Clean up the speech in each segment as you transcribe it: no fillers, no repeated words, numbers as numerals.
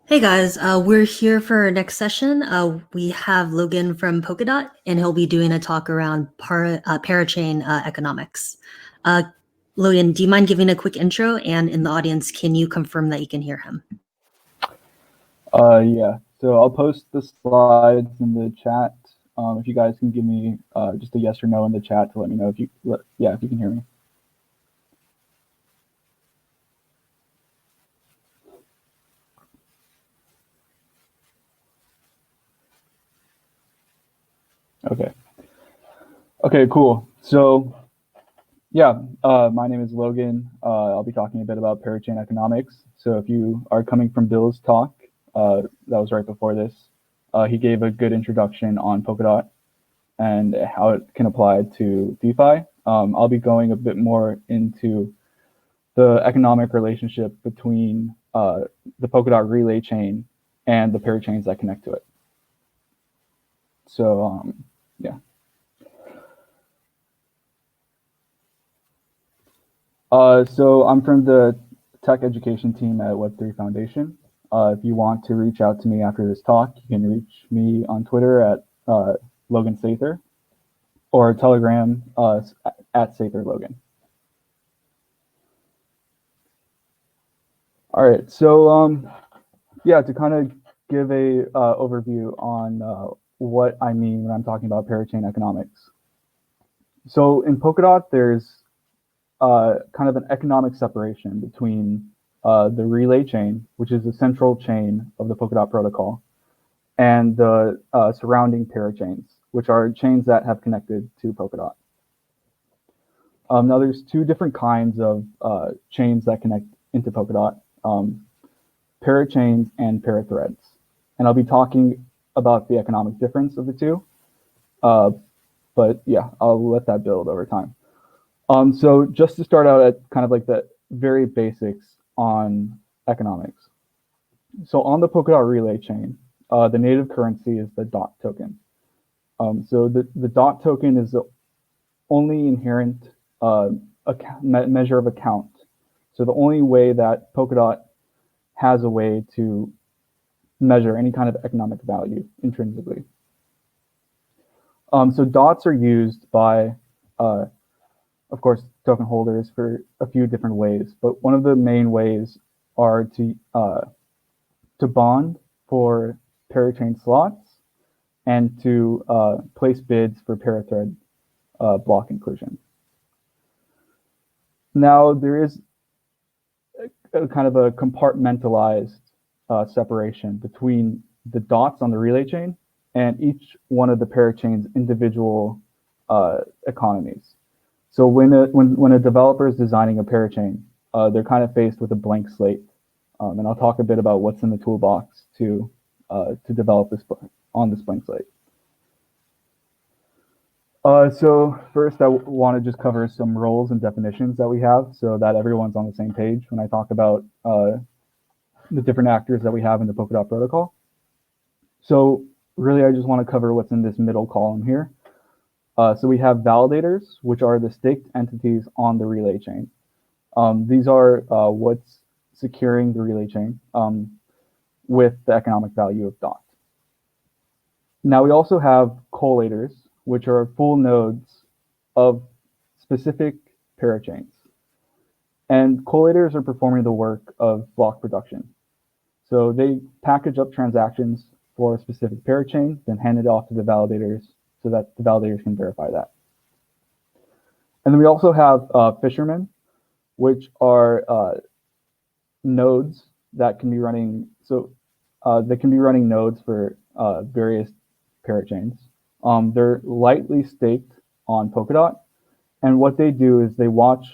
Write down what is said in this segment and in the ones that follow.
Hey guys, we're here for our next session. We have Logan from Polkadot, and he'll be doing a talk around Parachain Economics. Uh, Logan, do you mind giving a quick intro? And in the audience, can you confirm that you can hear him? Yeah, so I'll post the slides in the chat. If you guys can give me just a yes or no in the chat to let me know if you can hear me. Okay. Okay, cool. So yeah, my name is Logan. I'll be talking a bit about Parachain Economics. So if you are coming from Bill's talk, that was right before this, he gave a good introduction on Polkadot and how it can apply to DeFi. I'll be going a bit more into the economic relationship between the Polkadot relay chain and the parachains that connect to it. So yeah. So I'm from the tech education team at Web3 Foundation. If you want to reach out to me after this talk, you can reach me on Twitter at Logan Sather or Telegram at Sather Logan. All right, so yeah, to kind of give a overview on what I mean when I'm talking about parachain economics. So in Polkadot, there's kind of an economic separation between the relay chain, which is the central chain of the Polkadot protocol, and the surrounding parachains, which are chains that have connected to Polkadot. Now, there's two different kinds of chains that connect into Polkadot, parachains and parathreads. And I'll be talking about the economic difference of the two. But yeah, I'll let that build over time. So just to start out at kind of like the very basics on economics. So on the Polkadot relay chain, the native currency is the DOT token. So the DOT token is the only inherent measure of account. So the only way that Polkadot has a way to measure any kind of economic value intrinsically. So dots are used by, of course, token holders for a few different ways, but one of the main ways are to bond for Parachain slots and to place bids for Parathread block inclusion. Now there is a kind of a compartmentalized separation between the dots on the relay chain and each one of the parachain's individual economies. So when a developer is designing a parachain, they're kind of faced with a blank slate. And I'll talk a bit about what's in the toolbox to develop this on this blank slate. So first, I want to just cover some roles and definitions that we have so that everyone's on the same page when I talk about the different actors that we have in the Polkadot protocol. So really, I just want to cover what's in this middle column here. So we have validators, which are the staked entities on the relay chain. These are what's securing the relay chain with the economic value of DOT. Now we also have collators, which are full nodes of specific parachains. And collators are performing the work of block production. So they package up transactions for a specific parachain, then hand it off to the validators so that the validators can verify that. And then we also have fishermen, which are nodes that can be running. So they can be running nodes for various parachains. They're lightly staked on Polkadot, and what they do is they watch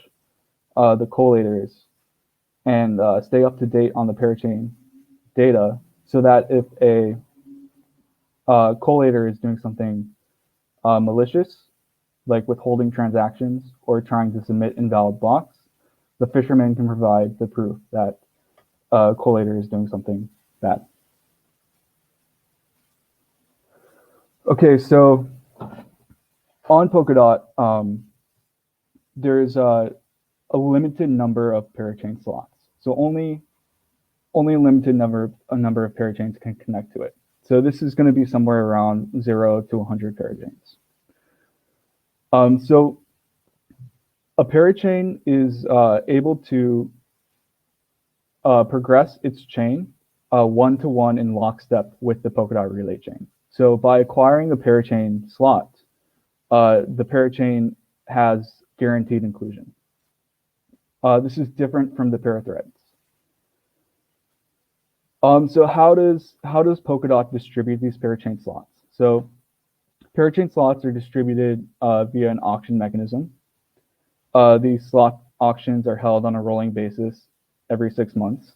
the collators and stay up to date on the parachain data, so that if a collator is doing something malicious, like withholding transactions or trying to submit invalid blocks, the fisherman can provide the proof that collator is doing something bad. Okay, so on Polkadot, there's a limited number of parachain slots. So only only a limited number of parachains can connect to it. So this is going to be somewhere around 0 to 100 parachains. So a parachain is able to progress its chain one-to-one in lockstep with the Polkadot relay chain. So by acquiring a parachain slot, the parachain has guaranteed inclusion. This is different from the parathreads. So how does Polkadot distribute these parachain slots? So parachain slots are distributed via an auction mechanism. These slot auctions are held on a rolling basis every 6 months.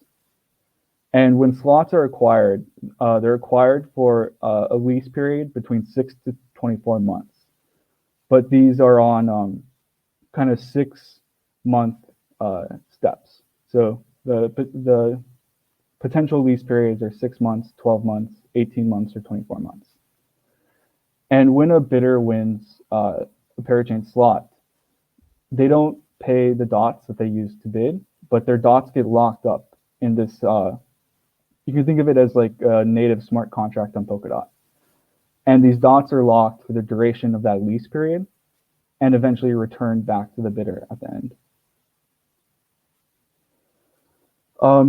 And when slots are acquired, they're acquired for a lease period between 6 to 24 months. But these are on kind of 6-month steps. So the potential lease periods are 6 months, 12 months, 18 months, or 24 months. And when a bidder wins a parachain slot, they don't pay the dots that they used to bid, but their dots get locked up in this. You can think of it as like a native smart contract on Polkadot. And these dots are locked for the duration of that lease period and eventually returned back to the bidder at the end.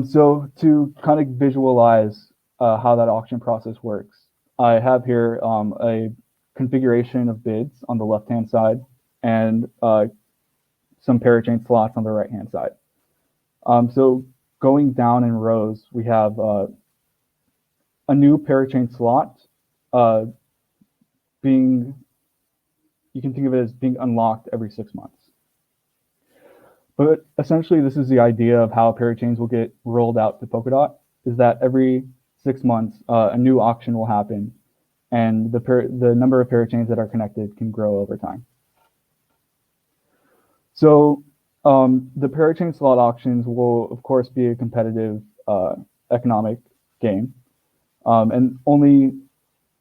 So to kind of visualize how that auction process works, I have here a configuration of bids on the left-hand side and some parachain slots on the right-hand side. So going down in rows, we have a new parachain slot being, you can think of it as being unlocked every 6 months. But essentially, this is the idea of how parachains will get rolled out to Polkadot, is that every 6 months, a new auction will happen, and the number of parachains that are connected can grow over time. So the parachain slot auctions will, of course, be a competitive economic game. And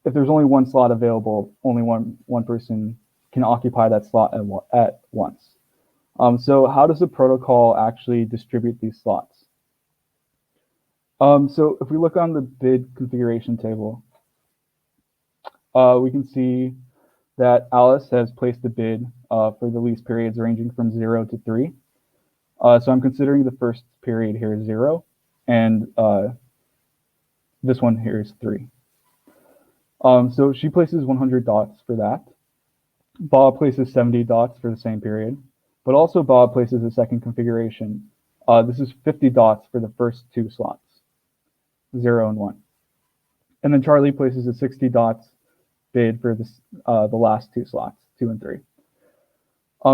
if there's only one slot available, only one person can occupy that slot at once. So how does the protocol actually distribute these slots? So if we look on the bid configuration table, we can see that Alice has placed a bid for the lease periods ranging from 0 to 3. So I'm considering the first period here is 0, and this one here is 3. So she places 100 dots for that. Bob places 70 dots for the same period, but also Bob places a second configuration. This is 50 dots for the first 2 slots, 0 and 1. And then Charlie places a 60 dots bid for this, the last 2 slots, 2 and 3.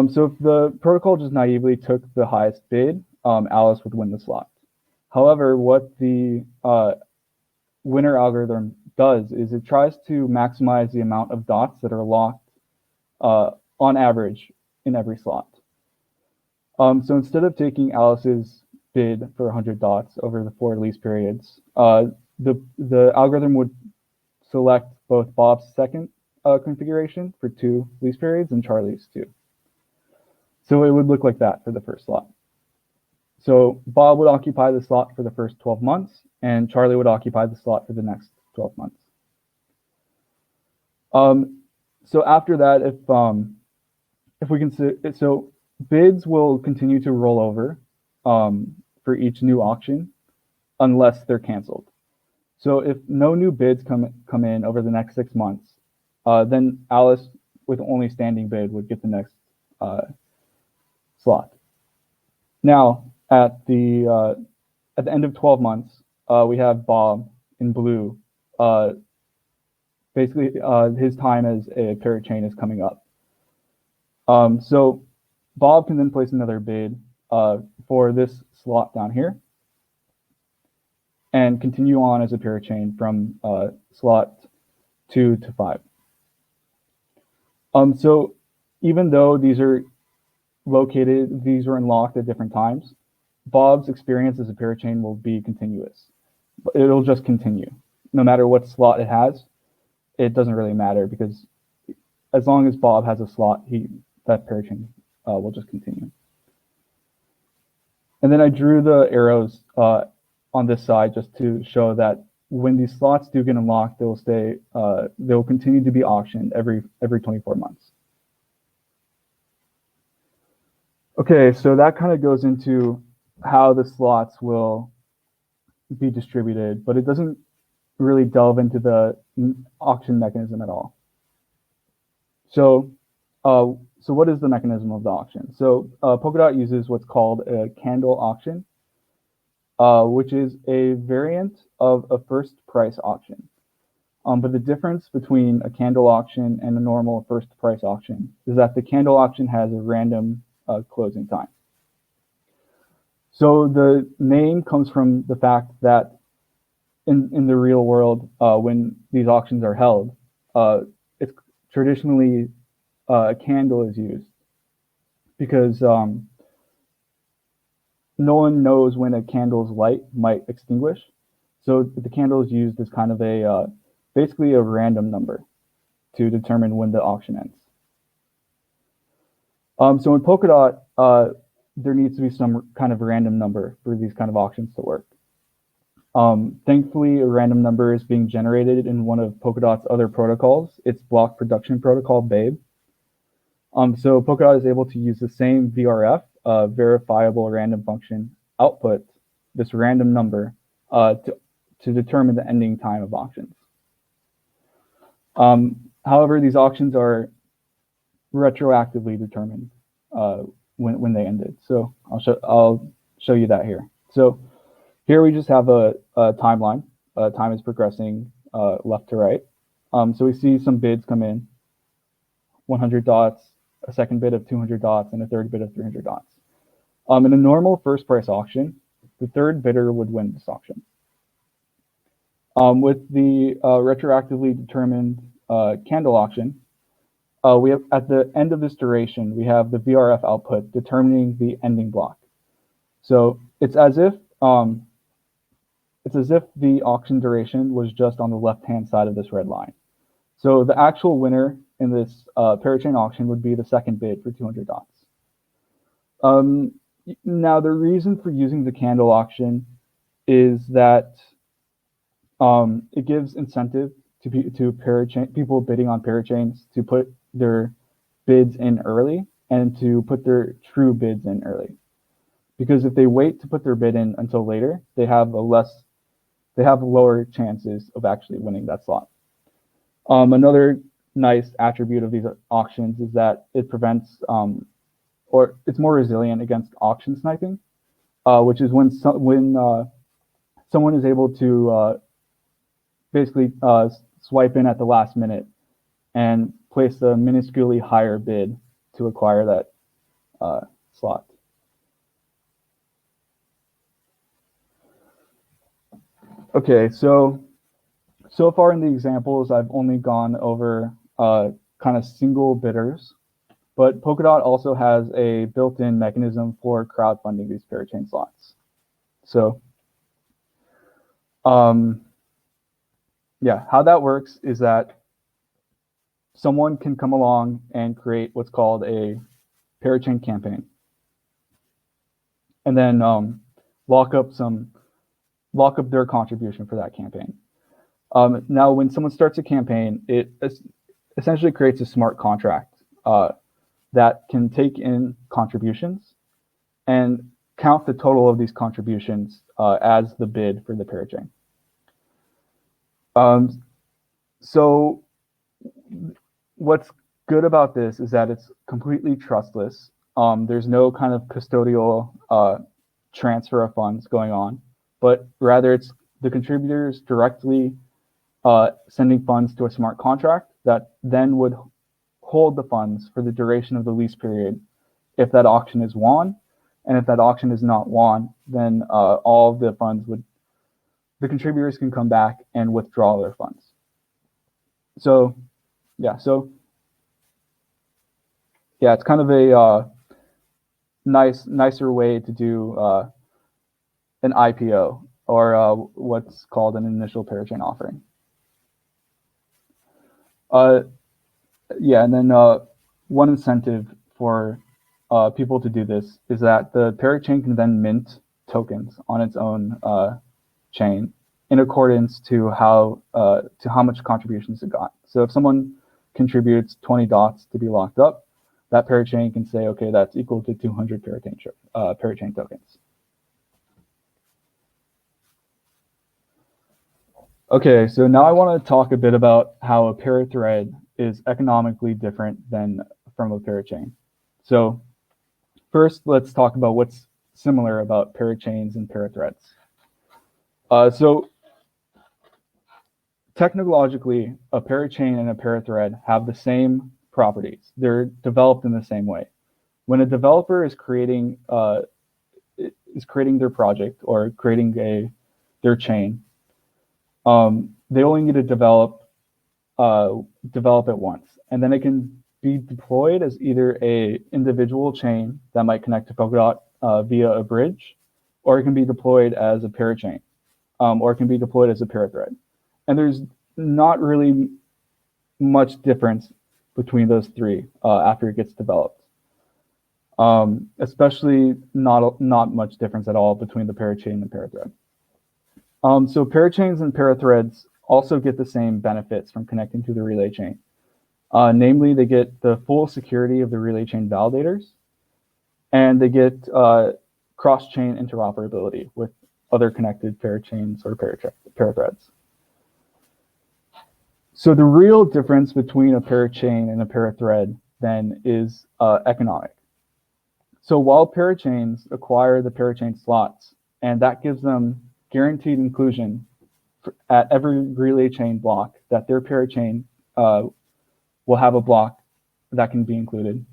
So if the protocol just naively took the highest bid, Alice would win the slot. However, what the winner algorithm does is it tries to maximize the amount of dots that are locked on average in every slot. So instead of taking Alice's bid for 100 dots over the 4 lease periods, the algorithm would select both Bob's second configuration for 2 lease periods and Charlie's 2. So it would look like that for the first slot. So Bob would occupy the slot for the first 12 months, and Charlie would occupy the slot for the next 12 months. So after that, if we consider, so bids will continue to roll over for each new auction unless they're canceled. So if no new bids come in over the next 6 months, then Alice with only standing bid would get the next slot. Now at the end of 12 months, we have Bob in blue. Basically, his time as a parachain is coming up. So Bob can then place another bid for this slot down here and continue on as a parachain from slot 2 to 5. So even though these are unlocked at different times, Bob's experience as a parachain will be continuous. It'll just continue. No matter what slot it has, it doesn't really matter, because as long as Bob has a slot, that parachain will just continue. And then I drew the arrows on this side just to show that when these slots do get unlocked, they'll continue to be auctioned every 24 months. Okay, so that kind of goes into how the slots will be distributed, but it doesn't really delve into the auction mechanism at all. So what is the mechanism of the auction? So Polkadot uses what's called a candle auction, which is a variant of a first price auction. But the difference between a candle auction and a normal first price auction is that the candle auction has a random closing time. So the name comes from the fact that in the real world, when these auctions are held, it's traditionally a candle is used because no one knows when a candle's light might extinguish. So the candle is used as kind of a basically a random number to determine when the auction ends. So in Polkadot, there needs to be some kind of random number for these kind of auctions to work. Thankfully, a random number is being generated in one of Polkadot's other protocols. It's block production protocol, BABE. So Polkadot is able to use the same VRF, verifiable random function, output this random number to determine the ending time of auctions. However, these auctions are retroactively determined when they ended. So I'll show you that here. So here we just have a timeline. Time is progressing left to right. So we see some bids come in, 100 dots, a second bid of 200 dots, and a third bid of 300 dots. In a normal first price auction, the third bidder would win this auction. With the retroactively determined candle auction, we have at the end of this duration, we have the VRF output determining the ending block. So it's as if the auction duration was just on the left-hand side of this red line. So the actual winner in this Parachain auction would be the second bid for 200 dots. Now, the reason for using the candle auction is that it gives incentive to people bidding on parachains to put their bids in early and to put their true bids in early. Because if they wait to put their bid in until later, they have lower chances of actually winning that slot. Another nice attribute of these auctions is that it prevents or it's more resilient against auction sniping, which is when someone is able to basically swipe in at the last minute and place a minusculely higher bid to acquire that slot. Okay, so far in the examples, I've only gone over kind of single bidders, but Polkadot also has a built-in mechanism for crowdfunding these Parachain slots. So yeah, how that works is that someone can come along and create what's called a Parachain campaign, and then lock up their contribution for that campaign. Now, when someone starts a campaign, it essentially creates a smart contract that can take in contributions and count the total of these contributions as the bid for the Parachain. So what's good about this is that it's completely trustless. There's no kind of custodial transfer of funds going on, but rather it's the contributors directly sending funds to a smart contract that then would hold the funds for the duration of the lease period if that auction is won. And if that auction is not won, then all of the funds the contributors can come back and withdraw their funds. So yeah, it's kind of a nicer way to do an IPO, or what's called an initial Parachain offering. Yeah, and then one incentive for people to do this is that the Parachain can then mint tokens on its own chain in accordance to how much contributions it got. So if someone contributes 20 dots to be locked up, that parachain can say, okay, that's equal to 200 parachain tokens. Okay, so now I want to talk a bit about how a parathread is economically different than from a parachain. So first, let's talk about what's similar about parachains and parathreads. So technologically, a parachain and a parathread have the same properties. They're developed in the same way. When a developer is creating their project or creating their chain, they only need to develop it once, and then it can be deployed as either a individual chain that might connect to Polkadot via a bridge, or it can be deployed as a parachain, or it can be deployed as a parathread. And there's not really much difference between those three after it gets developed. Especially not much difference at all between the parachain and parathread. So parachains and parathreads also get the same benefits from connecting to the relay chain. Namely, they get the full security of the relay chain validators, and they get cross-chain interoperability with other connected parachains or parathreads. So the real difference between a parachain and a parathread then is economic. So while parachains acquire the parachain slots, and that gives them guaranteed inclusion at every relay chain block, that their parachain will have a block that can be included,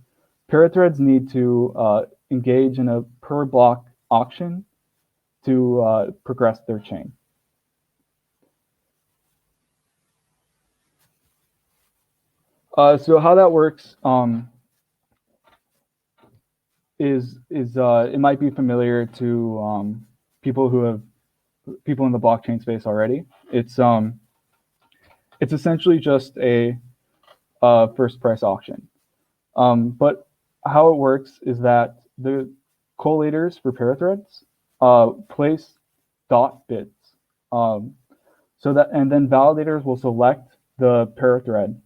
parathreads need to engage in a per block auction to progress their chain. So how that works is it might be familiar to people in the blockchain space already. It's essentially just a first price auction. But how it works is that the collators for parathreads place dot bids. And then validators will select the parathread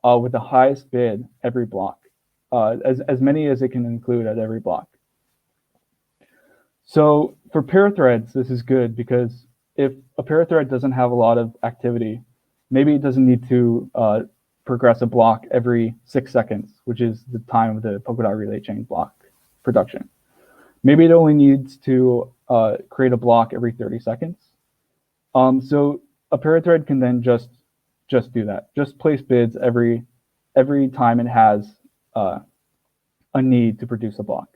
with the highest bid every block, as many as it can include at every block. So for parathreads, this is good because if a parathread doesn't have a lot of activity, maybe it doesn't need to progress a block every 6 seconds, which is the time of the Polkadot relay chain block production. Maybe it only needs to create a block every 30 seconds. So a parathread can then just do that. Just place bids every time it has a need to produce a block.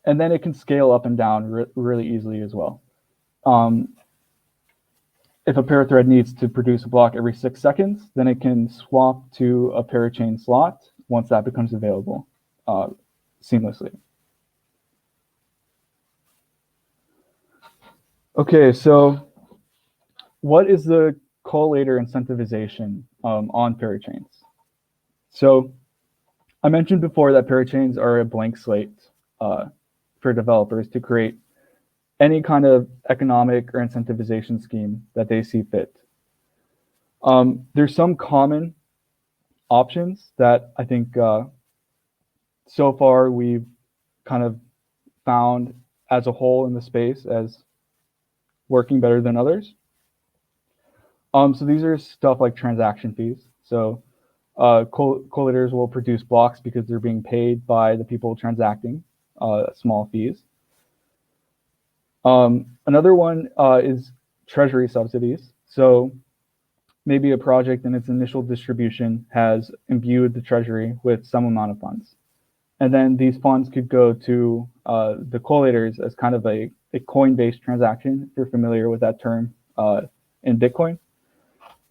And then it can scale up and down really easily as well. If a parathread needs to produce a block every 6 seconds, then it can swap to a Parachain slot once that becomes available seamlessly. Okay, so what is the collator incentivization on parachains? So I mentioned before that parachains are a blank slate for developers to create any kind of economic or incentivization scheme that they see fit. There's some common options that I think so far we've kind of found as a whole in the space as working better than others. So these are stuff like transaction fees. So collators will produce blocks because they're being paid by the people transacting small fees. Another one is treasury subsidies. So maybe a project in its initial distribution has imbued the treasury with some amount of funds. And then these funds could go to the collators as kind of a coin-based transaction, if you're familiar with that term in Bitcoin.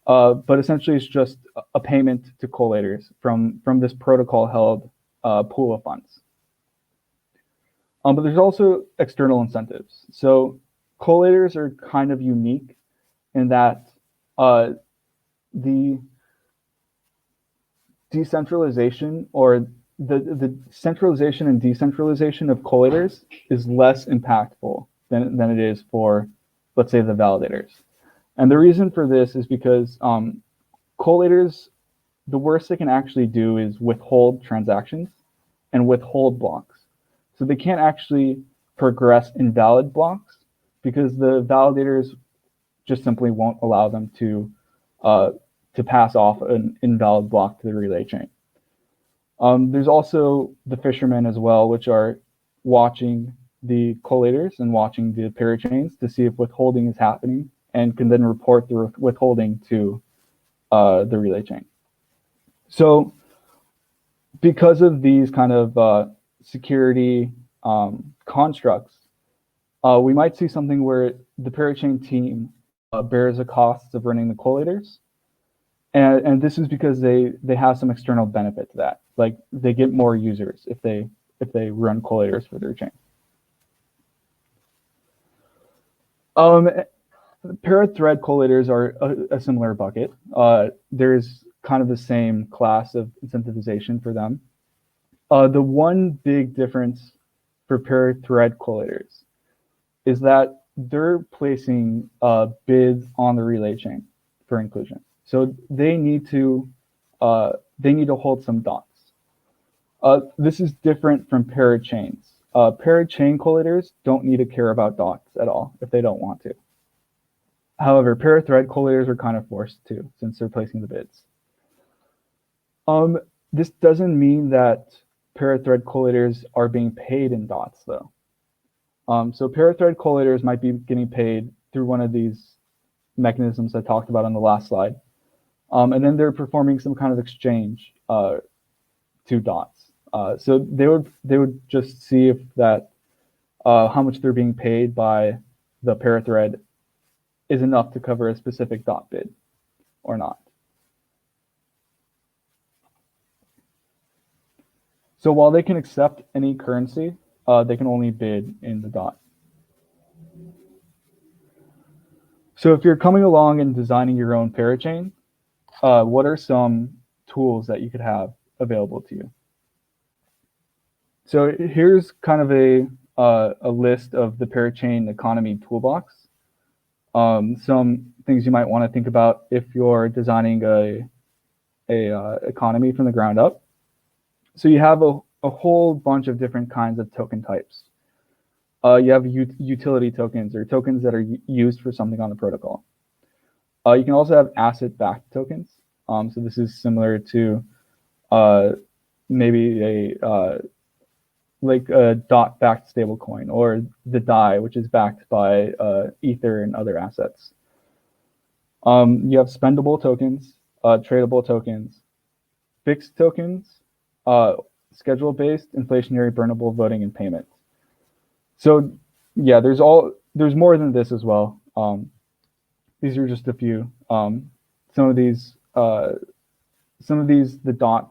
But essentially, it's just a payment to collators from this protocol-held pool of funds. But there's also external incentives. So collators are kind of unique in that the decentralization or the centralization and decentralization of collators is less impactful than it is for, let's say, the validators. And the reason for this is because collators, the worst they can actually do is withhold transactions and withhold blocks. So they can't actually progress invalid blocks because the validators just simply won't allow them to pass off an invalid block to the relay chain. There's also the fishermen as well, which are watching the collators and watching the parachains to see if withholding is happening and can then report the withholding to the relay chain. So because of these kind of security constructs, we might see something where the parachain team bears the costs of running the collators. And this is because they have some external benefit to that. Like they get more users if they run collators for their chain. Para-thread collators are a similar bucket. There's kind of the same class of incentivization for them. The one big difference for para-thread collators is that they're placing bids on the relay chain for inclusion. So they need to hold some dots. This is different from parachains. Parachain collators don't need to care about dots at all if they don't want to. However, para-thread collators are kind of forced to since they're placing the bids. This doesn't mean that para-thread collators are being paid in dots though. So para-thread collators might be getting paid through one of these mechanisms I talked about on the last slide. And then they're performing some kind of exchange to dots. So they would just see if that how much they're being paid by the parathread is enough to cover a specific dot bid or not. So while they can accept any currency, they can only bid in the dot. So if you're coming along and designing your own parachain, what are some tools that you could have available to you? So here's kind of a list of the Parachain Economy toolbox. Some things you might want to think about if you're designing a economy from the ground up. So you have a whole bunch of different kinds of token types. You have utility tokens or tokens that are used for something on the protocol. You can also have asset-backed tokens. So this is similar to maybe like a dot-backed stablecoin or the DAI, which is backed by Ether and other assets. You have spendable tokens, tradable tokens, fixed tokens, schedule-based, inflationary, burnable, voting, and payment. So yeah, there's more than this as well. These are just a few. Some of these, the dot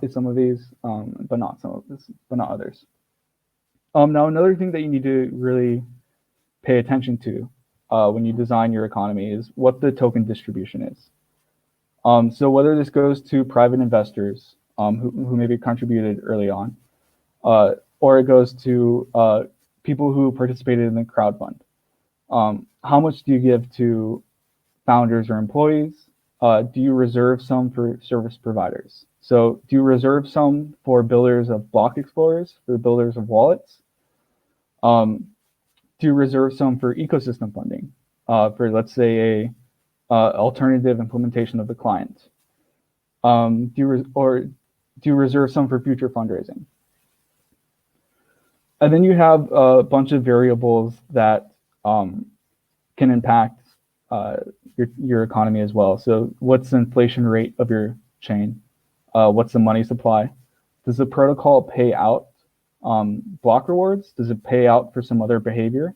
is some of these, but not some of this, but not others. Now another thing that you need to really pay attention to when you design your economy is what the token distribution is. So whether this goes to private investors who maybe contributed early on, or it goes to people who participated in the crowdfund. How much do you give to founders or employees? Do you reserve some for service providers? So do you reserve some for builders of block explorers, for builders of wallets? Do you reserve some for ecosystem funding, for let's say a alternative implementation of the client? Do you reserve some for future fundraising? And then you have a bunch of variables that can impact your economy as well. So what's the inflation rate of your chain? What's the money supply? Does the protocol pay out block rewards? Does it pay out for some other behavior?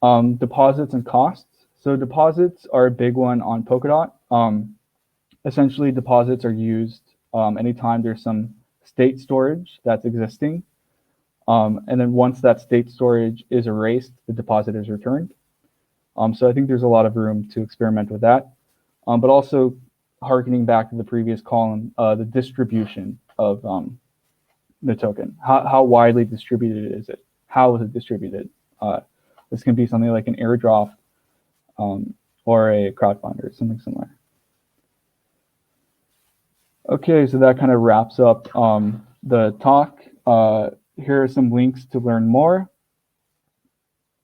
Deposits and costs. So deposits are a big one on Polkadot. Essentially, deposits are used anytime there's some state storage that's existing. And then once that state storage is erased, the deposit is returned. So I think there's a lot of room to experiment with that. But also, harkening back to the previous column, the distribution of the token. How widely distributed is it? how is it distributed. This can be something like an airdrop or a crowdfunder, something similar. Okay, so that kind of wraps up the talk. Here are some links to learn more,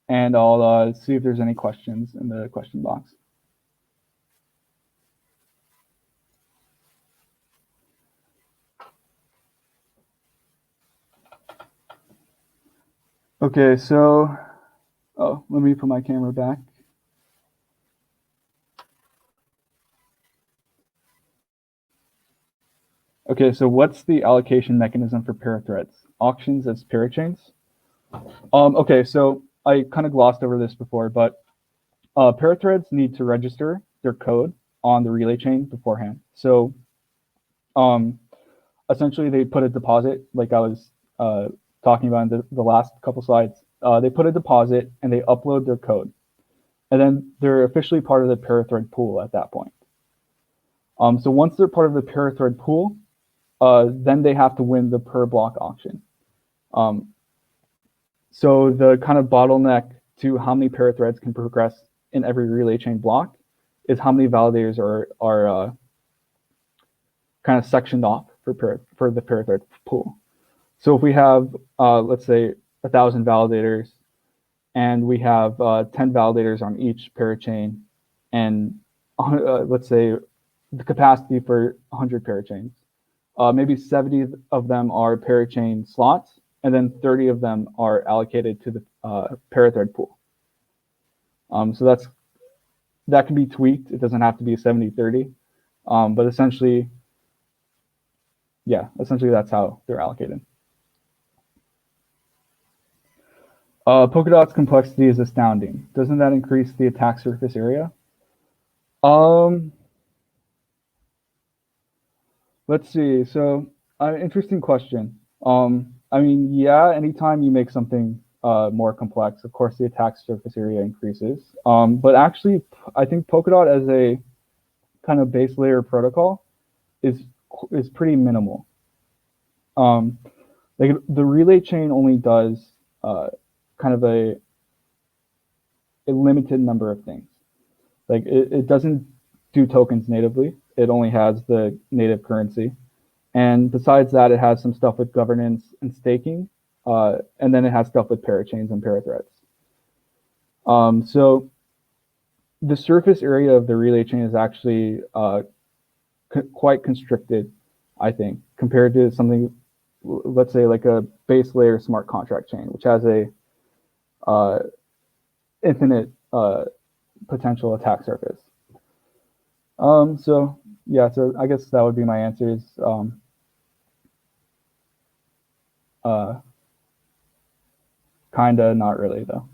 and I'll see if there's any questions in the question box. Okay, so, let me put my camera back. Okay, so what's the allocation mechanism for parathreads? Auctions as parachains? Okay, so I kind of glossed over this before, but parathreads need to register their code on the relay chain beforehand. So essentially they put a deposit, like I was talking about in the last couple slides. They put a deposit and they upload their code. And then they're officially part of the parathread pool at that point. So once they're part of the parathread pool, then they have to win the per block auction. So the kind of bottleneck to how many parathreads can progress in every relay chain block is how many validators are kind of sectioned off for the parathread pool. So if we have, let's say, 1,000 validators, and we have 10 validators on each parachain, and let's say the capacity for 100 parachains, maybe 70 of them are parachain slots, and then 30 of them are allocated to the parathread pool. So that can be tweaked. It doesn't have to be 70-30, but essentially, essentially that's how they're allocated. Polkadot's complexity is astounding. Doesn't that increase the attack surface area? Let's see. So, interesting question. I mean, yeah, anytime you make something more complex, of course, the attack surface area increases. But actually, I think Polkadot as a kind of base layer protocol is pretty minimal. Like the relay chain only does kind of a limited number of things. Like it doesn't do tokens natively. It only has the native currency. And besides that, it has some stuff with governance and staking. And then it has stuff with parachains and parathreads. So the surface area of the relay chain is actually quite constricted, I think, compared to something, let's say, like a base layer smart contract chain, which has a infinite potential attack surface. So yeah, so I guess that would be my answers. Kinda, not really though.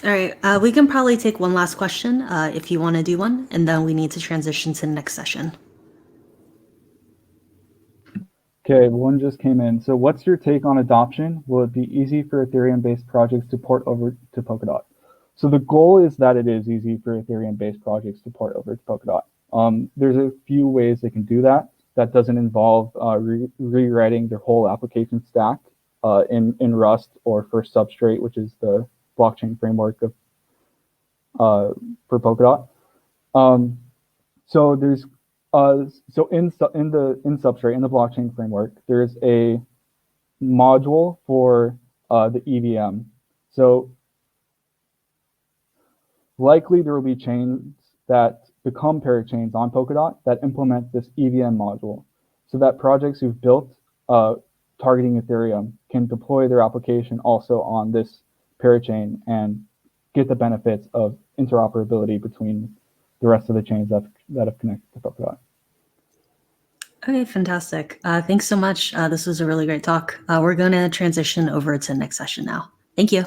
All right, we can probably take one last question if you want to do one, and then we need to transition to the next session. Okay, one just came in. So what's your take on adoption? Will it be easy for Ethereum-based projects to port over to Polkadot? So the goal is that it is easy for Ethereum-based projects to port over to Polkadot. There's a few ways they can do that. That doesn't involve rewriting their whole application stack in Rust or for Substrate, which is the blockchain framework of for Polkadot. So there's so in Substrate, in the blockchain framework, there's a module for the EVM. So likely there will be chains that become parachains on Polkadot that implement this EVM module, so that projects who've built targeting Ethereum can deploy their application also on this parachain and get the benefits of interoperability between the rest of the chains that have connected to Polkadot. Okay, fantastic. Thanks so much. This was a really great talk. We're going to transition over to the next session now. Thank you.